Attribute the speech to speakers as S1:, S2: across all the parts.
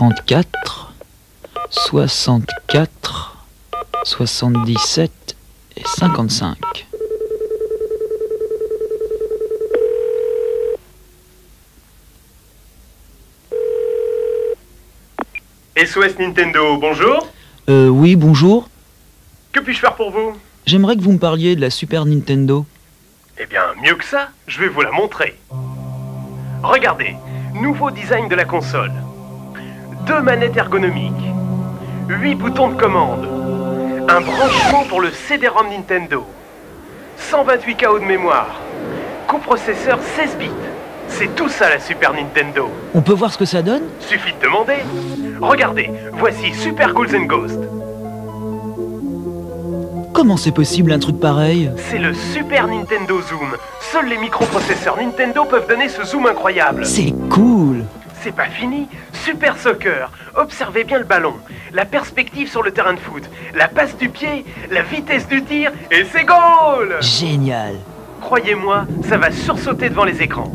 S1: 34, 64, 77 et 55.
S2: SOS Nintendo, bonjour.
S1: Oui, bonjour.
S2: Que puis-je faire pour vous?
S1: J'aimerais que vous me parliez de la Super Nintendo.
S2: Eh bien, mieux que ça, je vais vous la montrer. Regardez, nouveau design de la console. 2 manettes ergonomiques, 8 boutons de commande, un branchement pour le CD-ROM Nintendo, 128 KO de mémoire, coprocesseur 16 bits. C'est tout ça la Super Nintendo.
S1: On peut voir ce que ça donne?
S2: Suffit de demander. Regardez, voici Super Ghouls and Ghosts.
S1: Comment c'est possible un truc pareil?
S2: C'est le Super Nintendo Zoom. Seuls les microprocesseurs Nintendo peuvent donner ce zoom incroyable.
S1: C'est cool!
S2: C'est pas fini. Super Soccer. Observez bien le ballon, la perspective sur le terrain de foot, la passe du pied, la vitesse du tir, et c'est goal!
S1: Génial!
S2: Croyez-moi, ça va sursauter devant les écrans.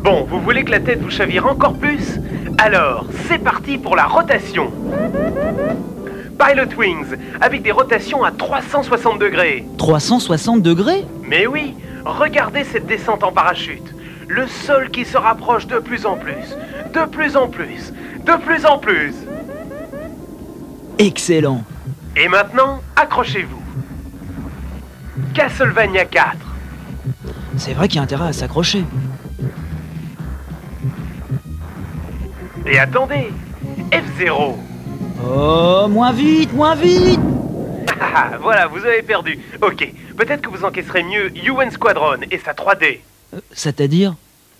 S2: Bon, vous voulez que la tête vous chavire encore plus? Alors, c'est parti pour la rotation. Pilot Wings, avec des rotations à 360 degrés.
S1: 360 degrés?
S2: Mais oui, regardez cette descente en parachute. Le sol qui se rapproche de plus en plus, de plus en plus, de plus en plus.
S1: Excellent!
S2: Et maintenant, accrochez-vous. Castlevania 4.
S1: C'est vrai qu'il y a intérêt à s'accrocher.
S2: Et attendez, F0.
S1: Oh, moins vite, moins vite!
S2: Ah, voilà, vous avez perdu. Ok, peut-être que vous encaisserez mieux UN Squadron et sa 3D.
S1: C'est-à-dire?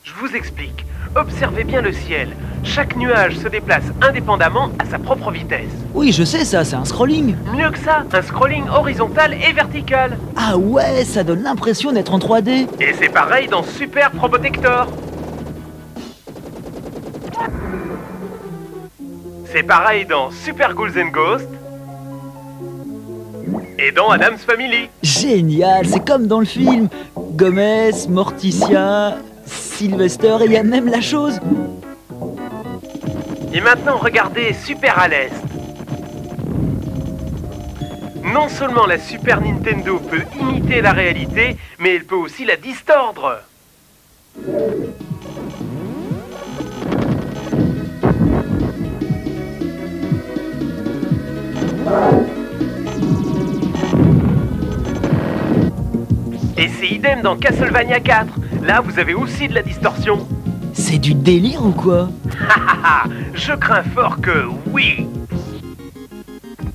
S2: Je vous explique. Observez bien le ciel. Chaque nuage se déplace indépendamment à sa propre vitesse.
S1: Oui, je sais ça, c'est un scrolling.
S2: Mieux que ça, un scrolling horizontal et vertical.
S1: Ah ouais, ça donne l'impression d'être en 3D.
S2: Et c'est pareil dans Super Probotector. C'est pareil dans Super Ghouls and Ghosts. Et dans Addams Family.
S1: Génial, c'est comme dans le film. Gomez, Morticia, Sylvester, et il y a même la chose.
S2: Et maintenant, regardez Super à l'Est. Non seulement la Super Nintendo peut imiter la réalité, mais elle peut aussi la distordre. Et c'est idem dans Castlevania 4. Là, vous avez aussi de la distorsion.
S1: C'est du délire ou quoi?
S2: Je crains fort que oui.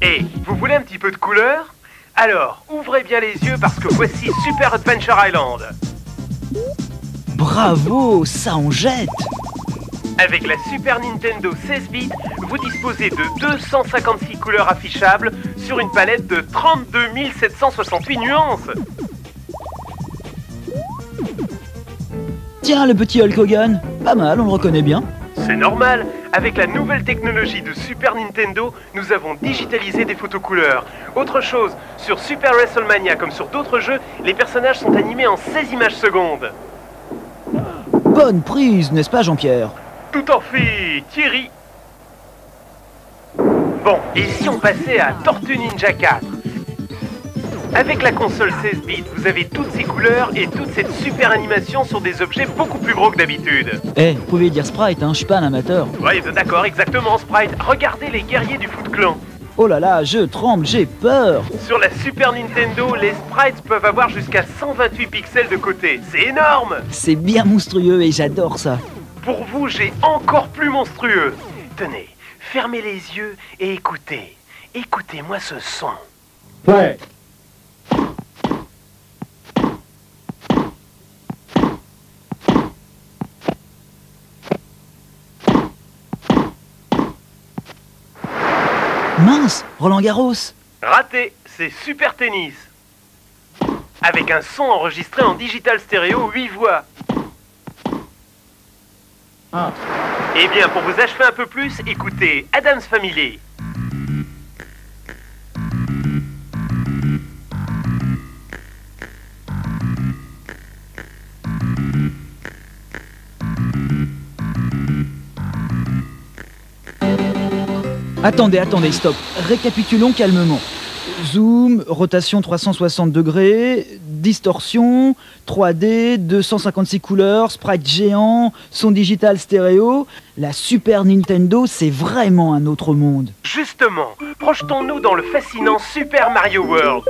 S2: Et vous voulez un petit peu de couleur? Alors, ouvrez bien les yeux parce que voici Super Adventure Island.
S1: Bravo, ça en jette.
S2: Avec la Super Nintendo 16 bits, vous disposez de 256 couleurs affichables sur une palette de 32 768 nuances.
S1: Tiens, le petit Hulk Hogan. Pas mal, on le reconnaît bien.
S2: C'est normal, avec la nouvelle technologie de Super Nintendo, nous avons digitalisé des photos couleurs. Autre chose, sur Super WrestleMania comme sur d'autres jeux, les personnages sont animés en 16 images secondes.
S1: Bonne prise, n'est-ce pas Jean-Pierre?
S2: Tout en fait, Thierry. Bon, et si on passait à Tortue Ninja 4? Avec la console 16 bits, vous avez toutes ces couleurs et toute cette super animation sur des objets beaucoup plus gros que d'habitude.
S1: Eh, vous pouvez dire Sprite, hein, je suis pas un amateur.
S2: Ouais, d'accord, exactement, Sprite. Regardez les guerriers du Foot Clan.
S1: Oh là là, je tremble, j'ai peur.
S2: Sur la Super Nintendo, les sprites peuvent avoir jusqu'à 128 pixels de côté. C'est énorme!
S1: C'est bien monstrueux et j'adore ça.
S2: Pour vous, j'ai encore plus monstrueux. Tenez, fermez les yeux et écoutez. Écoutez-moi ce son.
S3: Ouais.
S1: Mince, Roland Garros.
S2: Raté, c'est Super Tennis. Avec un son enregistré en digital stéréo 8 voix.
S3: Ah.
S2: Eh bien, pour vous achever un peu plus, écoutez Addams Family.
S1: Attendez, stop. Récapitulons calmement. Zoom, rotation 360 degrés, distorsion, 3D, 256 couleurs, sprite géant, son digital stéréo. La Super Nintendo, c'est vraiment un autre monde.
S2: Justement, projetons-nous dans le fascinant Super Mario World.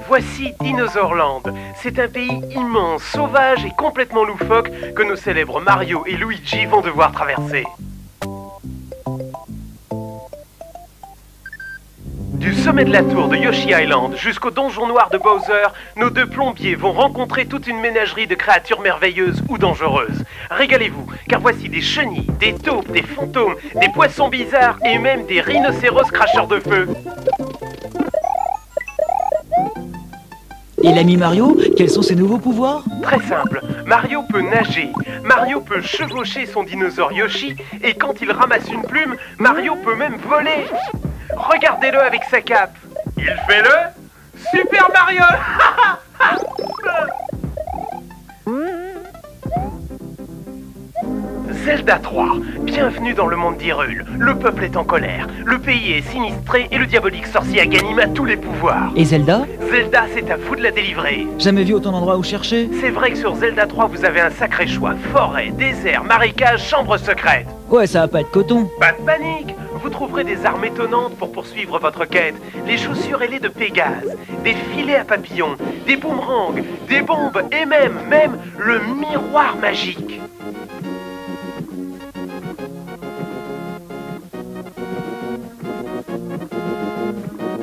S2: Voici Dinosaur Land. C'est un pays immense, sauvage et complètement loufoque que nos célèbres Mario et Luigi vont devoir traverser. Du sommet de la tour de Yoshi Island jusqu'au donjon noir de Bowser, nos deux plombiers vont rencontrer toute une ménagerie de créatures merveilleuses ou dangereuses. Régalez-vous, car voici des chenilles, des taupes, des fantômes, des poissons bizarres et même des rhinocéros cracheurs de feu.
S1: Et l'ami Mario, quels sont ses nouveaux pouvoirs?
S2: Très simple, Mario peut nager, Mario peut chevaucher son dinosaure Yoshi, et quand il ramasse une plume, Mario peut même voler. Regardez-le avec sa cape. Il fait le Super Mario. Zelda 3, bienvenue dans le monde d'Hyrule. Le peuple est en colère, le pays est sinistré et le diabolique sorcier Aganim a tous les pouvoirs.
S1: Et Zelda?
S2: Zelda, c'est à vous de la délivrer.
S1: Jamais vu autant d'endroits où chercher?
S2: C'est vrai que sur Zelda 3, vous avez un sacré choix. Forêt, désert, marécage, chambre secrète.
S1: Ouais, ça va pas être coton.
S2: Pas de panique. Vous trouverez des armes étonnantes pour poursuivre votre quête. Les chaussures ailées de Pégase, des filets à papillons, des boomerangs, des bombes et même le miroir magique.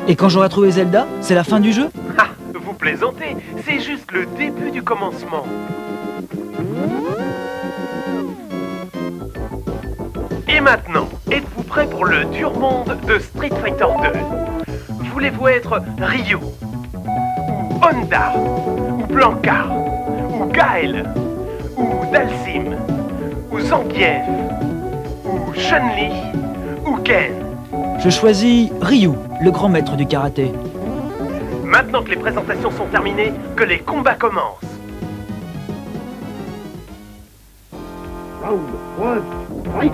S1: Et quand j'aurai trouvé Zelda, c'est la fin du jeu?
S2: Ah, vous plaisantez, c'est juste le début du commencement. Et maintenant, êtes-vous prêts pour le dur monde de Street Fighter 2? Voulez-vous être Ryu, ou Honda, ou Blanka, ou Gaël, ou Dalsim, ou Zangief, ou Chun-Li, ou Ken?
S1: Je choisis Ryu, le grand maître du karaté.
S2: Maintenant que les présentations sont terminées, que les combats commencent.
S3: Round one, fight!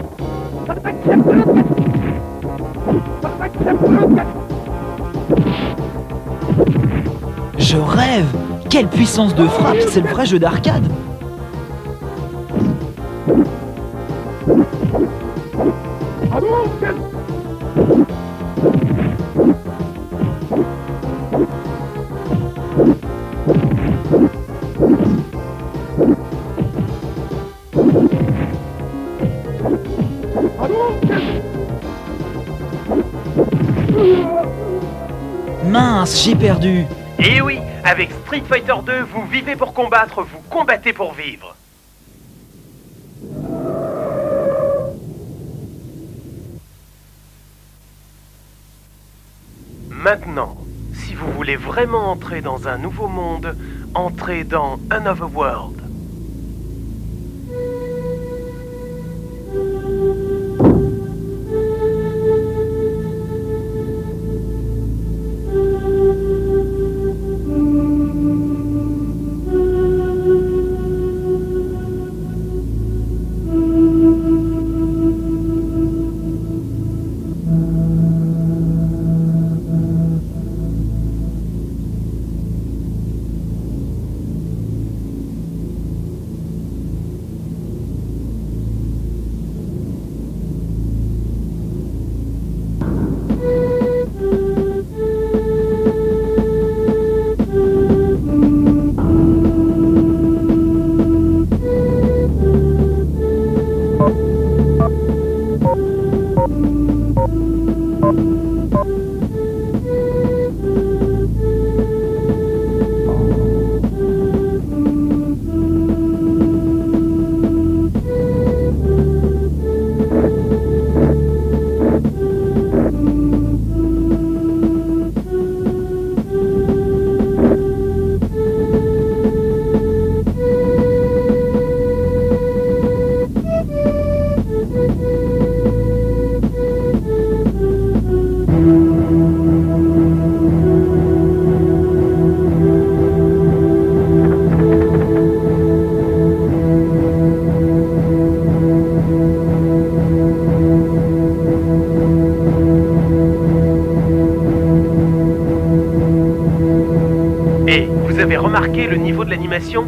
S1: Je rêve! Quelle puissance de frappe! C'est le vrai jeu d'arcade! Mince, j'ai perdu!
S2: Et oui, avec Street Fighter 2, vous vivez pour combattre, vous combattez pour vivre. Maintenant, si vous voulez vraiment entrer dans un nouveau monde, entrez dans Another World. remarqué le niveau de l'animation?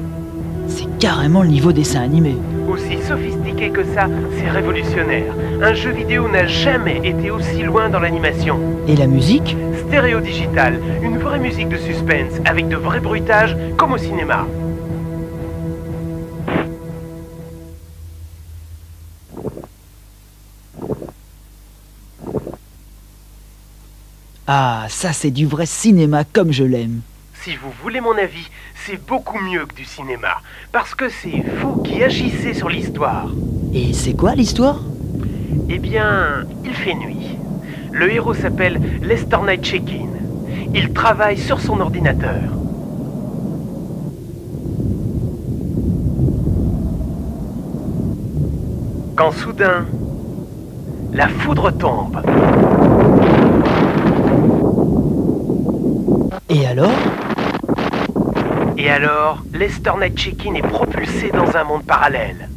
S1: C'est carrément le niveau dessin animé.
S2: Aussi sophistiqué que ça, c'est révolutionnaire. Un jeu vidéo n'a jamais été aussi loin dans l'animation.
S1: Et la musique?
S2: Stéréo digital, une vraie musique de suspense, avec de vrais bruitages, comme au cinéma.
S1: Ah, ça c'est du vrai cinéma comme je l'aime.
S2: Si vous voulez mon avis, c'est beaucoup mieux que du cinéma, parce que c'est vous qui agissez sur l'histoire.
S1: Et c'est quoi l'histoire?
S2: Eh bien, il fait nuit. Le héros s'appelle Lester Night Check-in. Il travaille sur son ordinateur. Quand soudain, la foudre tombe.
S1: Et alors?
S2: Et alors, Lester Night Check-in est propulsé dans un monde parallèle.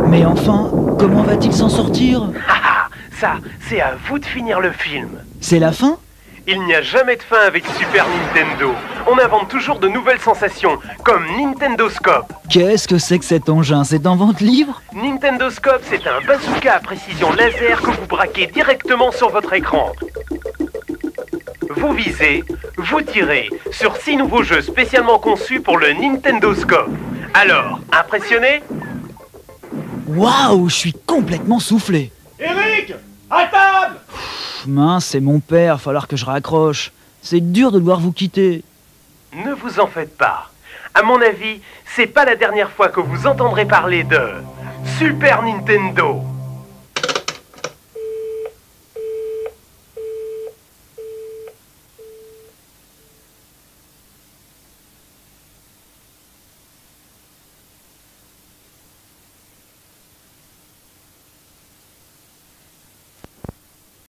S1: Mais enfin, comment va-t-il s'en sortir?
S2: Haha, ça, c'est à vous de finir le film.
S1: C'est la fin?
S2: Il n'y a jamais de fin avec Super Nintendo. On invente toujours de nouvelles sensations, comme Nintendo Scope.
S1: Qu'est-ce que c'est que cet engin? C'est un vente-livre?
S2: Nintendo Scope, c'est un bazooka à précision laser que vous braquez directement sur votre écran. Vous visez, vous tirez sur 6 nouveaux jeux spécialement conçus pour le Nintendo Scope. Alors, impressionné?
S1: Waouh, je suis complètement soufflé.
S3: Eric, à table!
S1: Mince, c'est mon père, falloir que je raccroche. C'est dur de devoir vous quitter.
S2: Ne vous en faites pas. À mon avis, c'est pas la dernière fois que vous entendrez parler de Super Nintendo.